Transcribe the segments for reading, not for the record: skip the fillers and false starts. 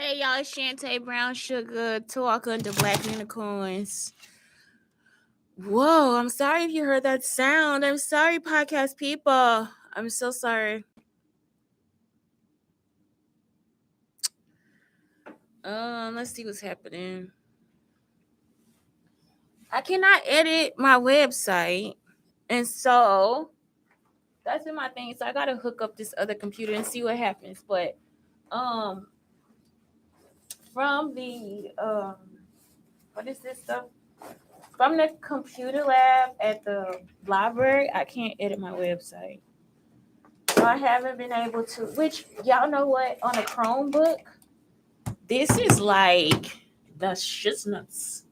Hey y'all, it's Shante Brown Sugar talking to Black Unicorns. Whoa, I'm sorry if you heard that sound. I'm sorry, podcast people. I'm so sorry. Let's see what's happening. I cannot edit my website, and so that's been my thing. So I gotta hook up this other computer and see what happens. But um, from the what is this stuff? From the computer lab at the library, I can't edit my website. So I haven't been able to, which y'all know what, on a Chromebook, this is like the shizness.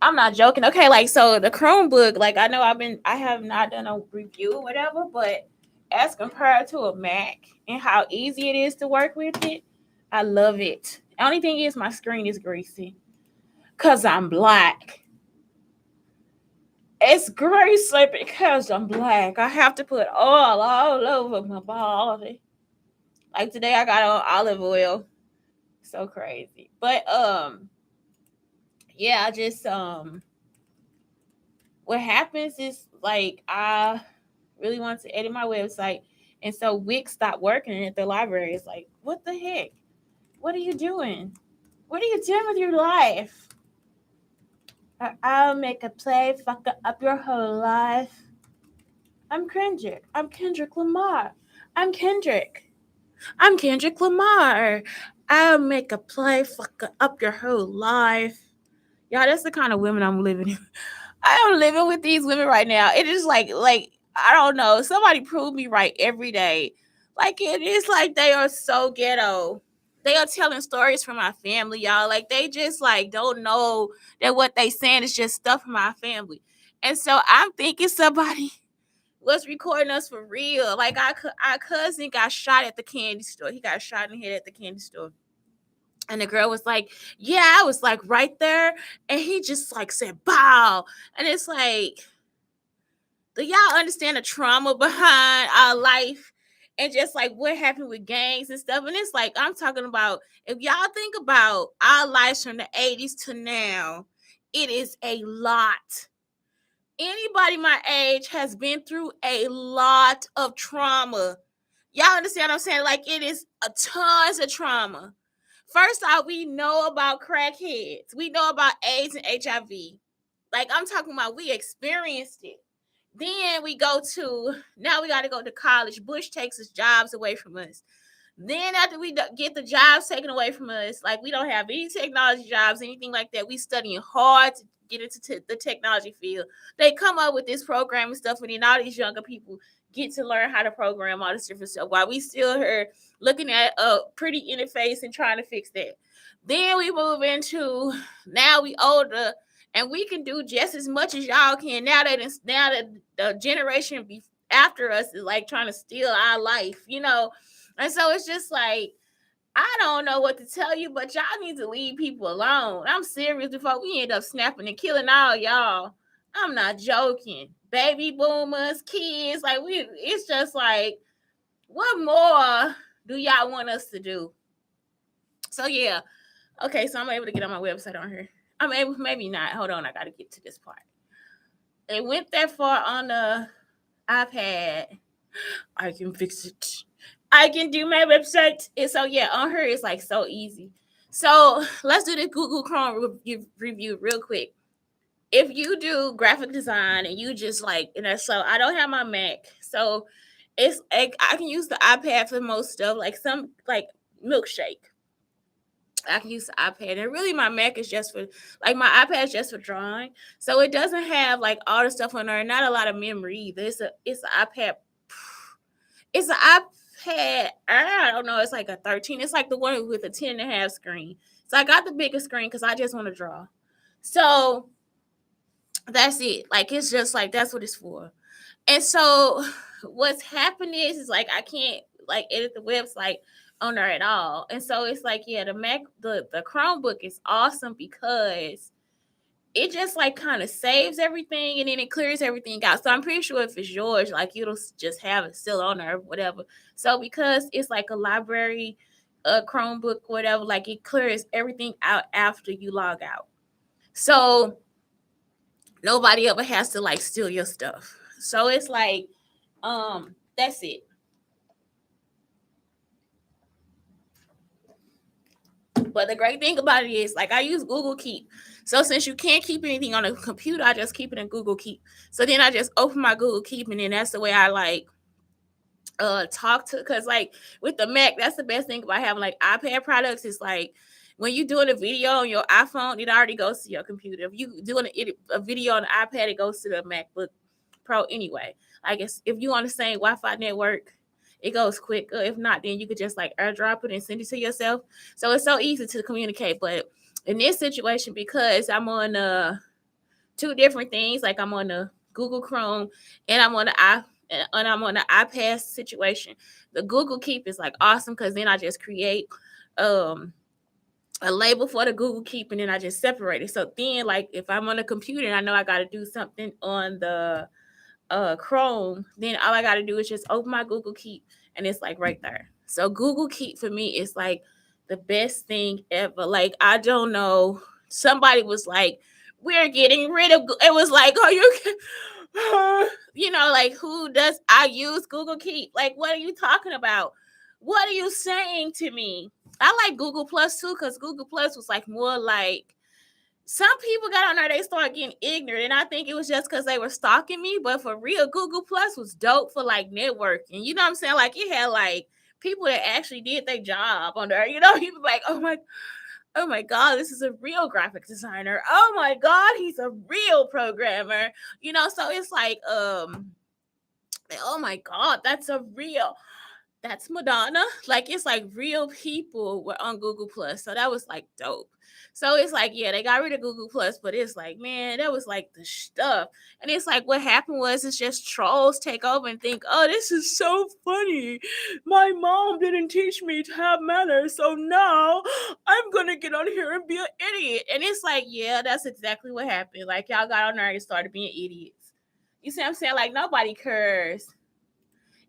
I'm not joking. Okay, like so the Chromebook, like I have not done a review or whatever, but as compared to a Mac and how easy it is to work with it, I love it. The only thing is my screen is greasy. Cause I'm black. It's greasy because I'm black. I have to put oil all over my body. Like today I got on olive oil. So crazy. But yeah, I just what happens is like I really want to edit my website. And so Wix stopped working at the library. It's like, what the heck? What are you doing? What are you doing with your life? I'll make a play, fuck up your whole life. I'm Kendrick. I'm Kendrick Lamar. I'm Kendrick. I'm Kendrick Lamar. I'll make a play, fuck up your whole life. Y'all, that's the kind of women I'm living in. I am living with these women right now. It is like I don't know. Somebody prove me right every day. Like it is like they are so ghetto. They are telling stories from my family, y'all. Like they just like don't know that what they saying is just stuff from my family. And so I'm thinking somebody was recording us for real. Like our cousin got shot at the candy store. He got shot in the head at the candy store. And the girl was like, yeah, I was like right there. And he just like said, bow. And it's like, do y'all understand the trauma behind our life? And just like what happened with gangs and stuff. And it's like, I'm talking about, if y'all think about our lives from the 80s to now, it is a lot. Anybody my age has been through a lot of trauma. Y'all understand what I'm saying? Like it is a tons of trauma. First off, we know about crackheads. We know about AIDS and HIV. Like I'm talking about, we experienced it. Then we go to, now we got to go to college. Bush takes his jobs away from us. Then after we get the jobs taken away from us, like we don't have any technology jobs, anything like that. We studying hard to get into the technology field. They come up with this programming stuff, and then all these younger people get to learn how to program all this different stuff while we still here looking at a pretty interface and trying to fix that. Then we move into, now we older and we can do just as much as y'all can. Now that the generation after us is like trying to steal our life, you know. And so it's just like, I don't know what to tell you, but y'all need to leave people alone. I'm serious, before we end up snapping and killing all y'all. I'm not joking. Baby boomers, kids, like it's just like, what more do y'all want us to do? So yeah. Okay, so I'm able to get on my website on here. I'm able, maybe not. Hold on, I gotta get to this part. It went that far on the iPad. I can fix it. I can do my website. And so yeah, on her it's like so easy. So let's do the Google Chrome review real quick. If you do graphic design and you just like, so I don't have my Mac, so it's like I can use the iPad for most stuff, like some like milkshake. I can use the iPad, and really my Mac is just for, like, my iPad is just for drawing, so it doesn't have like all the stuff on there. Not a lot of memory either. It's an iPad. It's an iPad. I don't know. It's like a 13. It's like the one with a 10.5 screen. So I got the bigger screen because I just want to draw. So that's it. Like it's just like that's what it's for. And so what's happened is like I can't like edit the website on there at all. And so it's like, yeah, the Chromebook is awesome because it just like kind of saves everything and then it clears everything out. So I'm pretty sure if it's yours, like it'll just have it still on there or whatever. So because it's like a library a Chromebook, whatever, like it clears everything out after you log out. So nobody ever has to like steal your stuff. So it's like, that's it. But the great thing about it is, like, I use Google Keep. So since you can't keep anything on a computer, I just keep it in Google Keep. So then I just open my Google Keep, and then that's the way I like talk to, because like with the Mac, that's the best thing about having like iPad products. Is like when you're doing a video on your iPhone, it already goes to your computer. If you doing a video on the iPad, it goes to the MacBook Pro anyway. I guess if you on the same Wi-Fi network, it goes quicker. If not, then you could just like airdrop it and send it to yourself. So it's so easy to communicate. But in this situation, because I'm on two different things, like I'm on the Google Chrome and I'm on the iPad situation. The Google Keep is like awesome, because then I just create um a label for the Google Keep, and then I just separate it. So then, like, if I'm on a computer and I know I got to do something on the Chrome, then all I got to do is just open my Google Keep, and it's like right there. So Google Keep for me is like the best thing ever. Like, I don't know. Somebody was like, "We're getting rid of." It was like, "Oh, you know, like, who does I use Google Keep? Like, what are you talking about? What are you saying to me?" I like Google Plus too, because Google Plus was like more like, some people got on there, they started getting ignorant, and I think it was just because they were stalking me. But for real, Google Plus was dope for like networking. You know what I'm saying? Like, it had like people that actually did their job on there. You know, you be like, oh my god, this is a real graphic designer. Oh my god, he's a real programmer. You know, so it's like, oh my god, that's Madonna. Like, it's like real people were on Google Plus. So that was like dope. So it's like, yeah, they got rid of Google Plus, but it's like, man, that was like the stuff. And it's like, what happened was, it's just trolls take over and think, oh, this is so funny. My mom didn't teach me to have manners. So now I'm gonna get on here and be an idiot. And it's like, yeah, that's exactly what happened. Like, y'all got on there and started being idiots. You see what I'm saying? Like, nobody cares.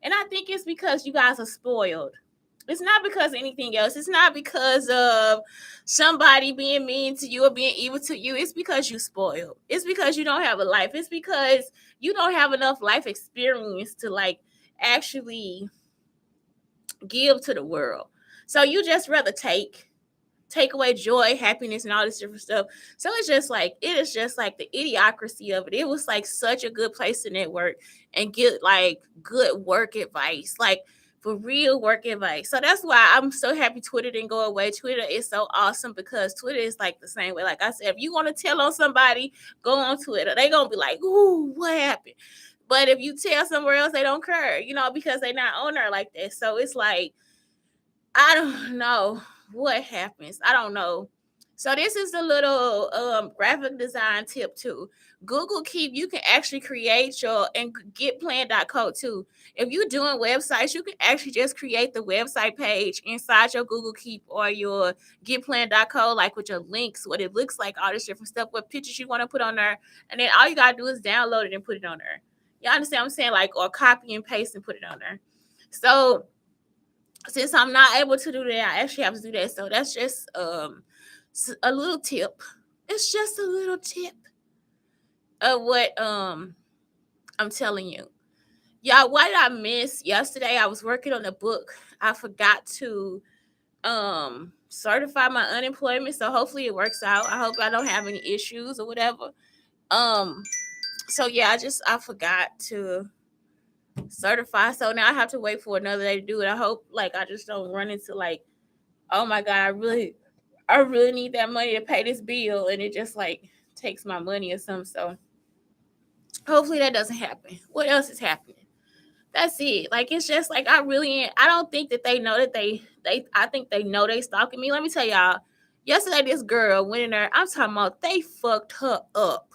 And I think it's because you guys are spoiled. It's not because of anything else. It's not because of somebody being mean to you or being evil to you. It's because you spoiled. It's because you don't have a life. It's because you don't have enough life experience to like actually give to the world. So you just rather take away joy, happiness, and all this different stuff. So it's just like, it is just like the idiocracy of it. It was like such a good place to network and get like good work advice, like for real work advice. So that's why I'm so happy Twitter didn't go away. Twitter is so awesome, because Twitter is like the same way. Like I said, if you want to tell on somebody, go on Twitter. They gonna be like, ooh, what happened? But if you tell somewhere else, they don't care, you know, because they not on there like that. So it's like, I don't know what happens. I don't know. So this is a little graphic design tip too. Google Keep, you can actually create your, and getplan.co too. If you're doing websites, you can actually just create the website page inside your Google Keep or your getplan.co, like with your links, what it looks like, all this different stuff, what pictures you want to put on there. And then all you gotta do is download it and put it on there. You understand what I'm saying? Like, or copy and paste and put it on there. So since I'm not able to do that, I actually have to do that. So that's just a little tip. It's just a little tip of what I'm telling you. Y'all, what did I miss yesterday? I was working on a book. I forgot to certify my unemployment. So hopefully it works out. I hope I don't have any issues or whatever. Um so yeah, I forgot to certify. So now I have to wait for another day to do it. I hope like I just don't run into like, oh my god, I really need that money to pay this bill, and it just like takes my money or something. So hopefully that doesn't happen. What else is happening? That's it. Like, it's just like, I don't think that they know that they I think they know they stalking me. Let me tell y'all, yesterday this girl went in there. I'm talking about, they fucked her up.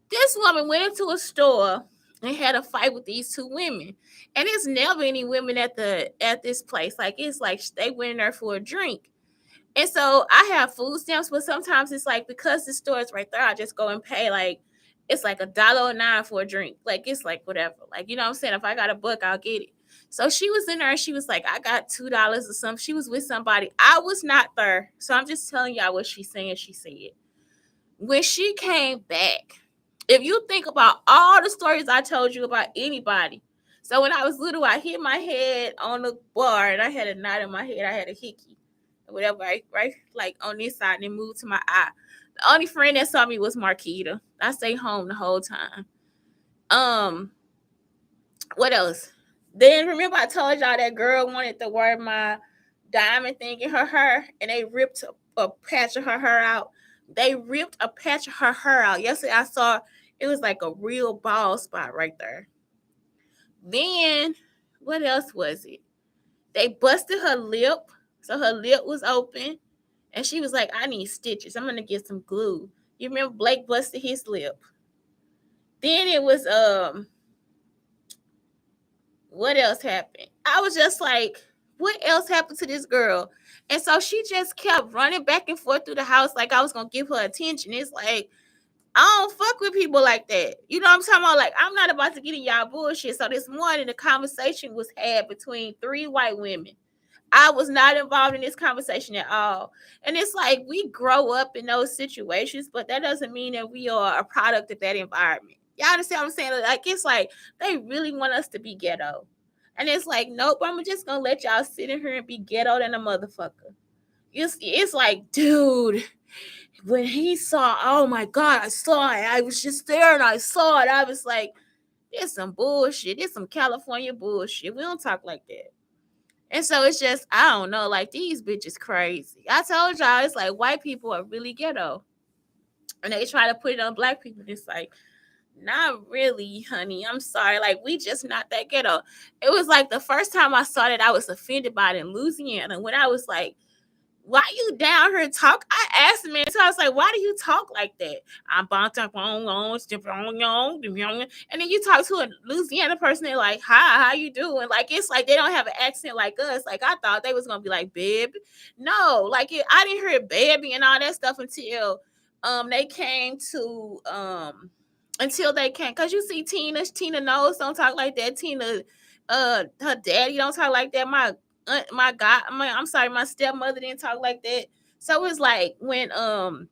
This woman went into a store and had a fight with these two women. And it's never any women at this place. Like, it's like they went in there for a drink. And so I have food stamps, but sometimes it's like, because the store is right there, I just go and pay like, it's like $1.09 for a drink. Like, it's like whatever. Like, you know what I'm saying? If I got a buck, I'll get it. So she was in there and she was like, I got $2 or something. She was with somebody. I was not there. So I'm just telling y'all what she's saying. She said, when she came back, if you think about all the stories I told you about anybody. So when I was little, I hit my head on the bar and I had a knot in my head. I had a hickey, whatever, right, like on this side, and it moved to my eye. The only friend that saw me was Marquita. I stayed home the whole time. What else? Then remember I told y'all that girl wanted to wear my diamond thing in her hair, and they ripped a patch of her hair out. They ripped a patch of her hair out. Yesterday I saw it was like a real bald spot right there. Then what else was it? They busted her lip, so her lip was open, and she was like, "I need stitches. I'm gonna get some glue." You remember Blake busted his lip. Then it was what else happened? I was just like, what else happened to this girl? And so she just kept running back and forth through the house like I was gonna give her attention. It's like, I don't fuck with people like that. You know what I'm talking about? Like, I'm not about to get in y'all bullshit. So this morning the conversation was had between 3 white women. I was not involved in this conversation at all. And it's like we grow up in those situations, but that doesn't mean that we are a product of that environment. Y'all understand what I'm saying? Like, it's like they really want us to be ghetto. And it's like, nope, I'm just gonna let y'all sit in here and be ghetto than a motherfucker. It's like, dude, when he saw, oh my God, I saw it. I was just there and I saw it. I was like, there's some bullshit. There's some California bullshit. We don't talk like that. And so it's just, I don't know, like these bitches crazy. I told y'all, it's like white people are really ghetto. And they try to put it on black people. It's like, not really, honey. I'm sorry. Like, we just not that ghetto. It was like the first time I saw that I was offended by it in Louisiana when I was like, why you down here talk? I asked the man, so I was like, why do you talk like that? I'm and then you talk to a Louisiana person, they're like, hi, how you doing? Like, it's like they don't have an accent like us. Like, I thought they was gonna be like, babe. No, like I didn't hear baby and all that stuff they came to until they came, because you see Tina knows don't talk like that. Tina her daddy don't talk like that. My stepmother didn't talk like that. So it's like when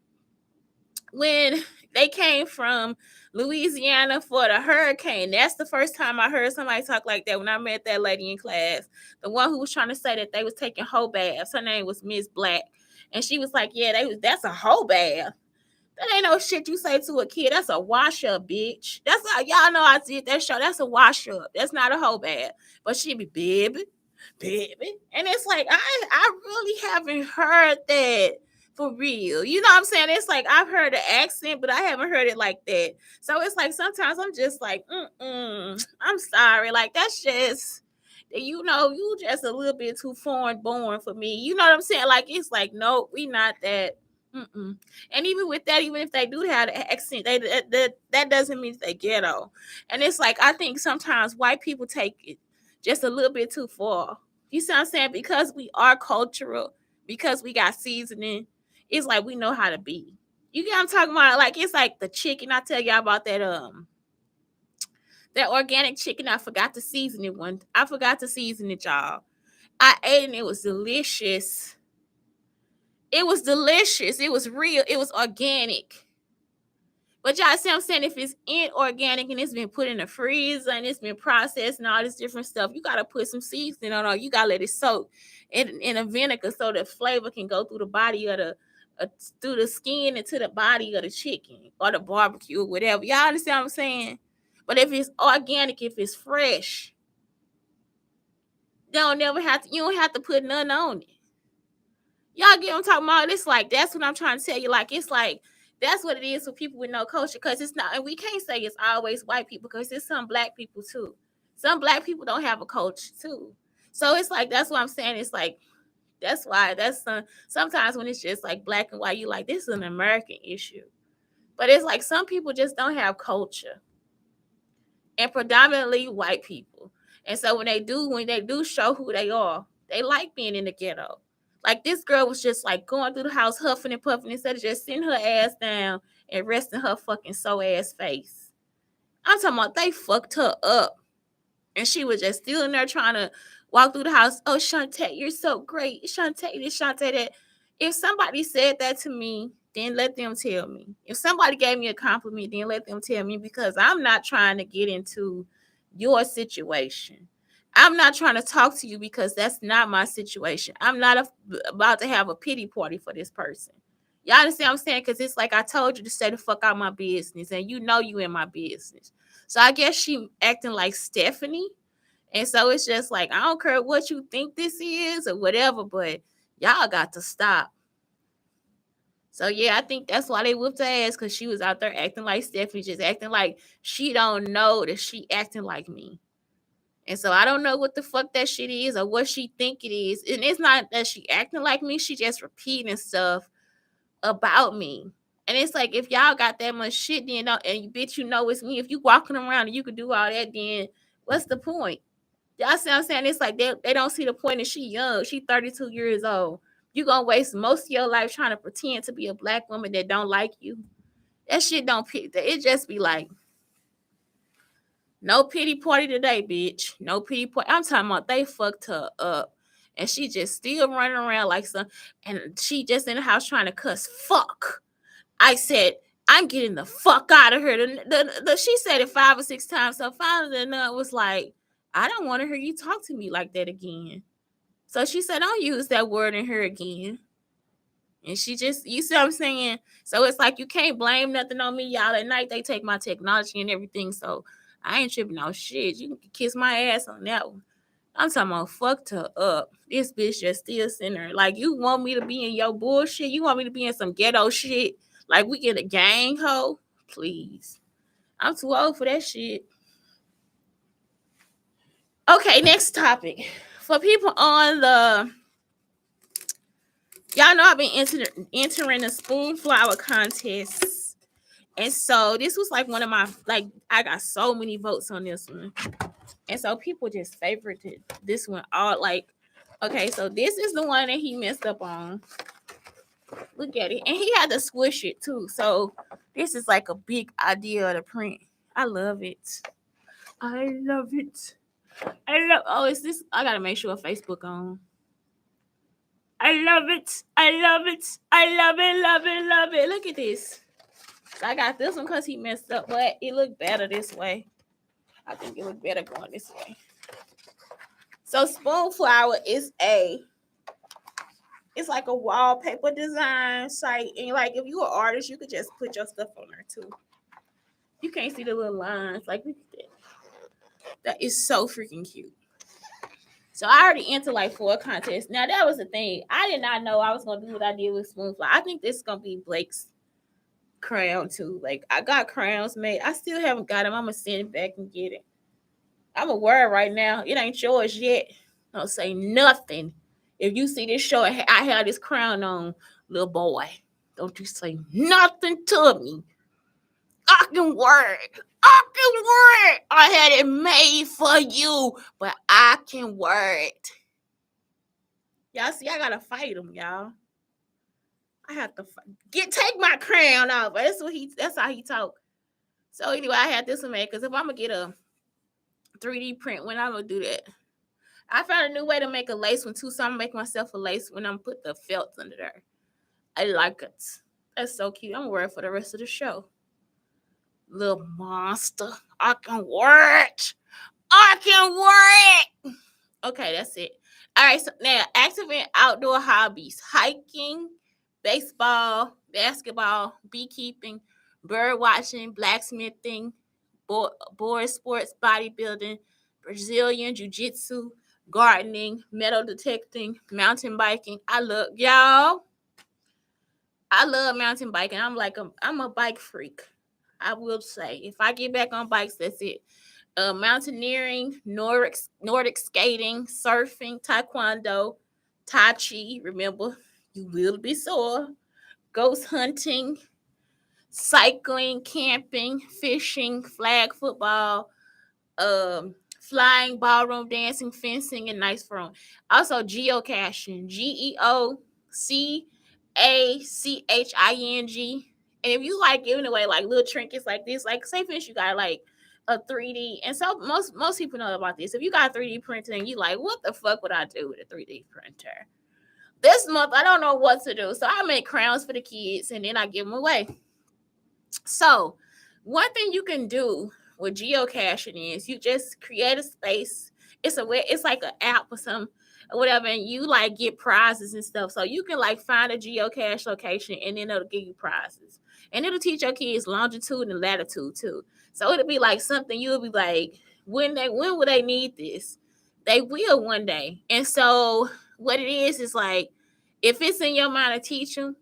they came from Louisiana for the hurricane, that's the first time I heard somebody talk like that. When I met that lady in class, the one who was trying to say that they was taking whole baths, her name was Miss Black, and she was like, yeah, that's a whole bath. That ain't no shit you say to a kid. That's a wash up, bitch. That's how y'all know I did that show. That's a wash up. That's not a whole bath. But she be baby. And it's like, I really haven't heard that for real. You know what I'm saying? It's like I've heard the accent, but I haven't heard it like that. So it's like sometimes I'm just like, I'm sorry. Like, that's just, you just a little bit too foreign born for me. You know what I'm saying? Like, it's like, nope, we not that. Mm-mm. And even with that, even if they do have the accent, that doesn't mean they ghetto. And it's like, I think sometimes white people take it just a little bit too far. You see what I'm saying? Because we are cultural, because we got seasoning, it's like we know how to be. You get what I'm talking about? Like, it's like the chicken. I tell y'all about that organic chicken. I forgot to season it I forgot to season it, y'all. I ate and it was delicious. It was delicious. It was real. It was organic. But y'all see what I'm saying? If it's inorganic and it's been put in the freezer and it's been processed and all this different stuff, you got to put some seasoning on it. You got to let it soak in a vinegar so the flavor can go through the body of through the skin into the body of the chicken or the barbecue or whatever. Y'all understand what I'm saying? But if it's organic, if it's fresh, you don't have to put none on it. Y'all get what I'm talking about? It's like, that's what I'm trying to tell you. Like, it's like, that's what it is for people with no culture. Because it's not, and we can't say it's always white people, because there's some black people too. Some black people don't have a culture too. So it's like, that's what I'm saying. It's like, that's why sometimes when it's just like black and white, you like, this is an American issue. But it's like some people just don't have culture. And predominantly white people. And so when they do show who they are, they like being in the ghetto. Like, this girl was just like going through the house huffing and puffing instead of just sitting her ass down and resting her fucking so ass face. I'm talking about they fucked her up. And she was just still in there trying to walk through the house. Oh, Shante, you're so great. Shante this, Shante that. If somebody said that to me, then let them tell me. If somebody gave me a compliment, then let them tell me, because I'm not trying to get into your situation. I'm not trying to talk to you because that's not my situation. I'm not about to have a pity party for this person. Y'all understand what I'm saying? Because it's like I told you to stay the fuck out of my business, and you know you in my business. So I guess she acting like Stephanie. And so it's just like, I don't care what you think this is or whatever, but y'all got to stop. So yeah, I think that's why they whooped her ass, because she was out there acting like Stephanie, just acting like she don't know that she acting like me. And so I don't know what the fuck that shit is or what she think it is. And it's not that she acting like me, she just repeating stuff about me. And it's like, if y'all got that much shit, then and you bitch, you know it's me. If you walking around and you could do all that, then what's the point? Y'all see what I'm saying? It's like they don't see the point, and she young. She 32 years old. You gonna waste most of your life trying to pretend to be a black woman that don't like you. That shit don't pick. It just be like, no pity party today, bitch. No pity party. I'm talking about they fucked her up. And she just still running around like some, and she just in the house trying to cuss. Fuck. I said, I'm getting the fuck out of here. She said it 5 or 6 times. So finally the nut was like, I don't want to hear you talk to me like that again. So she said, don't use that word in her again. And she just, you see what I'm saying? So it's like, you can't blame nothing on me, y'all. At night, they take my technology and everything. So I ain't tripping on shit. You can kiss my ass on that one. I'm talking about fucked her up. This bitch just still sitting there. Like, you want me to be in your bullshit? You want me to be in some ghetto shit? Like, we get a gang hoe? Please. I'm too old for that shit. Okay, next topic. For people on the, y'all know I've been entering the spoon flower contests. And so this was like one of my, like, I got so many votes on this one. And so people just favorited this one all, like, okay, so this is the one that he messed up on. Look at it. And he had to squish it too. So this is like a big idea of the print. I love it. I love it. Oh, is this? I gotta make sure Facebook on. I love it. I love it. I love it. Love it. Love it. Look at this. I got this one because he messed up, but it looked better this way. I think it looked better going this way. So Spoonflower is it's like a wallpaper design site, and like if you're an artist, you could just put your stuff on there too. You can't see the little lines. Like, look at that. That is so freaking cute. So I already entered like 4 contests. Now that was the thing. I did not know I was gonna do what I did with Spoonflower. I think this is gonna be Blake's crown too. Like, I got crowns made. I still haven't got them. I'm gonna send it back and get it. I'm a word right now. It ain't yours yet. Don't say nothing. If you see this show, I have this crown on, little boy. Don't you say nothing to me. I can work. I can work. I had it made for you, but I can work. Y'all see, I gotta fight him, y'all. I have to take my crown off. That's how he talk. So anyway, I had this one made, because if I'm gonna get a 3D print, when I'm gonna do that. I found a new way to make a lace one too, so I'm gonna make myself a lace when I'm put the felt under there. I like it. That's so cute. I'm gonna wear it for the rest of the show. Little monster. I can work. I can work. Okay, that's it. All right, so now active and outdoor hobbies: hiking, baseball, basketball, beekeeping, bird watching, blacksmithing, board sports, bodybuilding, Brazilian jiu-jitsu, gardening, metal detecting, mountain biking. I love mountain biking. I'm a bike freak. I will say, if I get back on bikes, that's it. Mountaineering, Nordic skating, surfing, taekwondo, tai chi. Remember, you will be sore. Ghost hunting, cycling, camping, fishing, flag football, flying, ballroom dancing, fencing, and nice throwing. Also geocaching, GEOCACHING. And if you like giving away like little trinkets like this, like say for instance, you got like a 3D. And so most people know about this. If you got a 3D printer and you like, what the fuck would I do with a 3D printer? This month I don't know what to do. So I make crowns for the kids and then I give them away. So one thing you can do with geocaching is you just create a space. It's like an app or some or whatever, and you like get prizes and stuff. So you can like find a geocache location and then it'll give you prizes. And it'll teach your kids longitude and latitude too. So it'll be like something you'll be like, when will they need this? They will one day. And so what it is like if it's in your mind to teach them,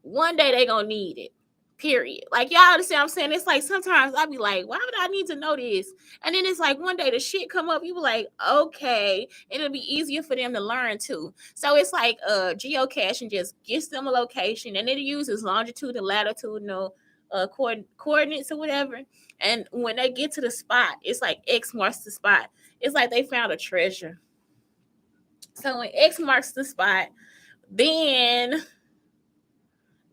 one day they gonna need it. Period. Like y'all understand what I'm saying? It's like sometimes I'll be like, why would I need to know this? And then it's like one day the shit come up, you be like, okay, and it'll be easier for them to learn too. So it's like geocaching just gets them a location and it uses longitude and latitudinal coordinates or whatever. And when they get to the spot, it's like X marks the spot. It's like they found a treasure. So when X marks the spot, then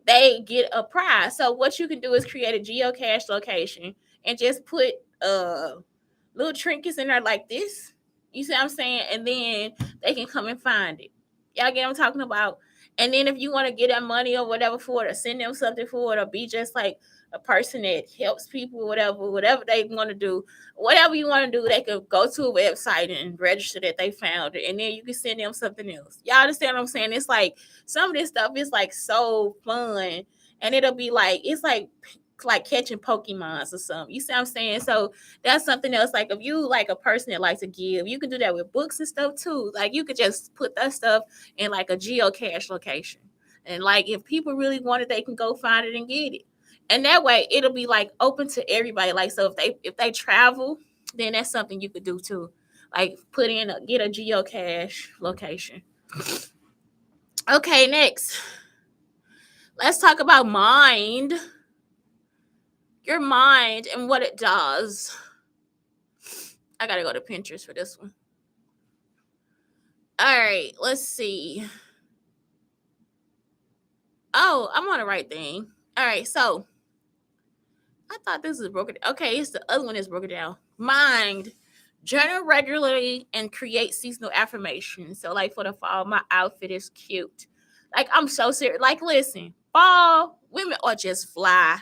they get a prize. So what you can do is create a geocache location and just put little trinkets in there like this. You see what I'm saying? And then they can come and find it. Y'all get what I'm talking about? And then if you want to get that money or whatever for it, or send them something for it, or be just like a person that helps people, whatever they want to do, whatever you want to do, they could go to a website and register that they found it, and then you can send them something else. Y'all understand what I'm saying? It's like some of this stuff is like so fun, and it'll be like it's like catching Pokemons or something. You see what I'm saying? So that's something else. Like if you like a person that likes to give, you can do that with books and stuff too. Like you could just put that stuff in like a geocache location. And like if people really want it, they can go find it and get it. And that way it'll be like open to everybody. Like so if they travel, then that's something you could do too. Like get a geocache location. Okay, next. Let's talk about mind. Your mind and what it does. I gotta go to Pinterest for this one. All right, let's see. Oh, I'm on the right thing. All right, so I thought this was broken. Okay, it's the other one is broken down. Mind. Journal regularly and create seasonal affirmations. So, like for the fall, my outfit is cute. Like I'm so serious. Like, listen, fall women are just fly.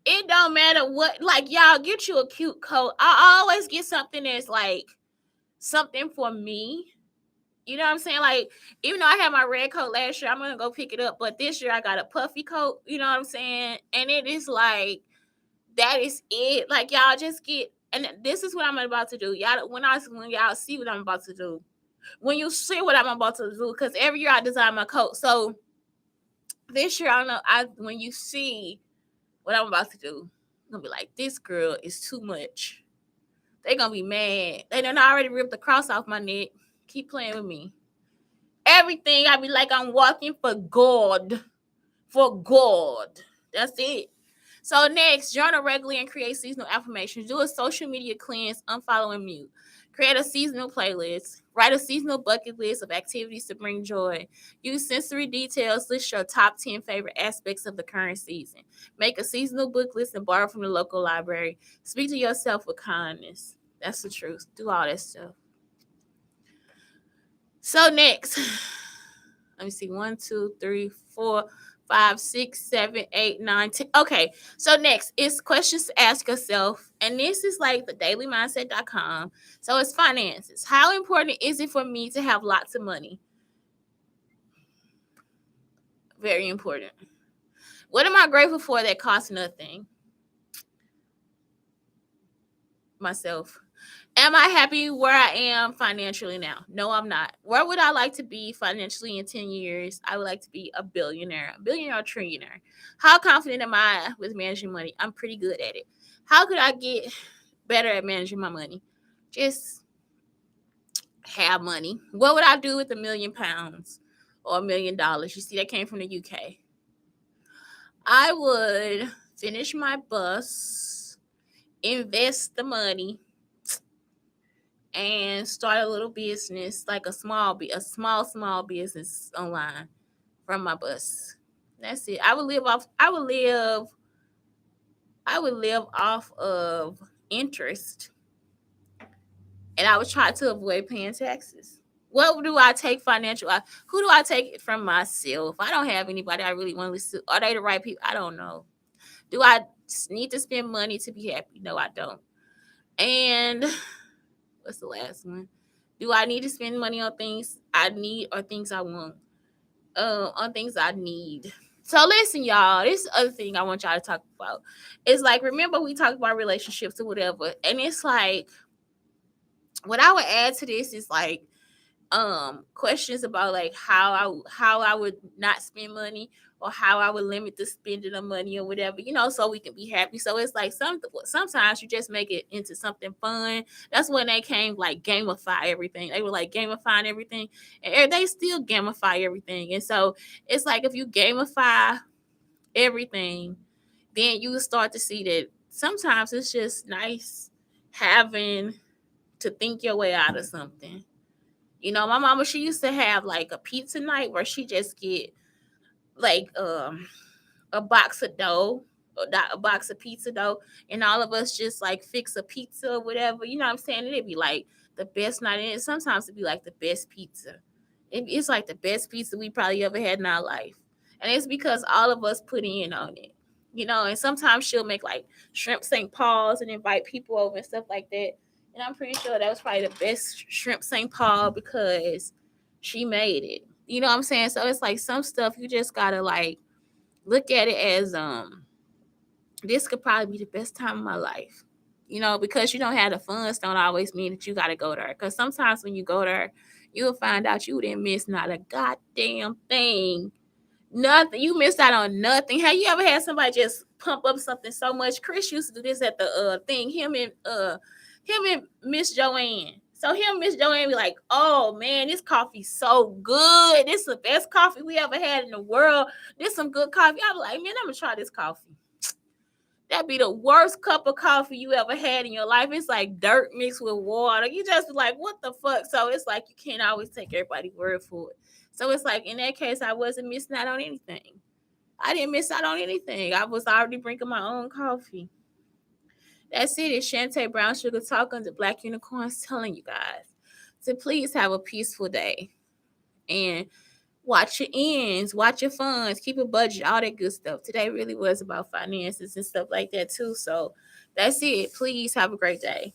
It don't matter what. Like y'all get you a cute coat. I always get something that's like something for me. You know what I'm saying? Like, even though I had my red coat last year, I'm gonna go pick it up. But this year I got a puffy coat, you know what I'm saying? And it is like that is it. Like y'all just get and this is what I'm about to do. Y'all when y'all see what I'm about to do. When you see what I'm about to do, because every year I design my coat. So this year I don't know, when you see what I'm about to do, I'm gonna be like, this girl is too much. They gonna be mad. They done already ripped the cross off my neck. Keep playing with me. Everything I be like I'm walking for God. For God. That's it. So next, journal regularly and create seasonal affirmations. Do a social media cleanse, unfollow and mute. Create a seasonal playlist. Write a seasonal bucket list of activities to bring joy. Use sensory details. List your top 10 favorite aspects of the current season. Make a seasonal book list and borrow from the local library. Speak to yourself with kindness. That's the truth. Do all that stuff. So next, let me see. 1, 2, 3, 4, 5, 6, 7, 8, 9, 10. Okay. So next is questions to ask yourself. And this is like the dailymindset.com. So it's finances. How important is it for me to have lots of money? Very important. What am I grateful for that costs nothing? Myself. Am I happy where I am financially now? No, I'm not. Where would I like to be financially in 10 years? I would like to be a billionaire or trillionaire. How confident am I with managing money? I'm pretty good at it. How could I get better at managing my money? Just have money. What would I do with £1,000,000 or $1,000,000? You see, that came from the UK. I would finish my bus, invest the money, and start a little business, like a small business online from my bus. That's it. I would live off of interest, and I was trying to avoid paying taxes. What do I take financial? Who do I take it from? Myself. I don't have anybody I really want to listen to. Are they the right people? I don't know. Do I need to spend money to be happy? No, I don't. And what's the last one? Do I need to spend money on things I need or things I want? On things I need. So listen, y'all, this other thing I want y'all to talk about is like, remember we talked about relationships or whatever, and it's like, what I would add to this is like, questions about like how I would not spend money, or how I would limit the spending of money or whatever, so we can be happy. So it's like sometimes you just make it into something fun. That's when they came like gamify everything. They were like gamifying everything, and they still gamify everything. And so it's like, if you gamify everything, then you start to see that sometimes it's just nice having to think your way out of something. My mama, she used to have like a pizza night where she just get like a box of dough, a box of pizza dough, and all of us just like fix a pizza or whatever. You know what I'm saying? It'd be like the best night, and sometimes it'd be like the best pizza. It's like the best pizza we probably ever had in our life, and it's because all of us put in on it. And sometimes she'll make like shrimp St. Paul's and invite people over and stuff like that. And I'm pretty sure that was probably the best shrimp St. Paul because she made it. You know what I'm saying? So it's like some stuff you just gotta like look at it as this could probably be the best time of my life. Because you don't have the funds don't always mean that you gotta go there. Because sometimes when you go there, you'll find out you didn't miss not a goddamn thing. Nothing. You missed out on nothing. Have you ever had somebody just pump up something so much? Chris used to do this at the thing. Him and Miss Joanne. So him and Miss Joanne be like, oh man, this coffee's so good. This is the best coffee we ever had in the world. This some good coffee. I be like, man, I'm gonna try this coffee. That'd be the worst cup of coffee you ever had in your life. It's like dirt mixed with water. You just be like, what the fuck? So it's like you can't always take everybody's word for it. So it's like in that case, I wasn't missing out on anything. I didn't miss out on anything. I was already drinking my own coffee. That's it. It's Shante Brown Sugar talking to Black Unicorns, telling you guys to please have a peaceful day and watch your ends, watch your funds, keep a budget, all that good stuff. Today really was about finances and stuff like that too. So that's it. Please have a great day.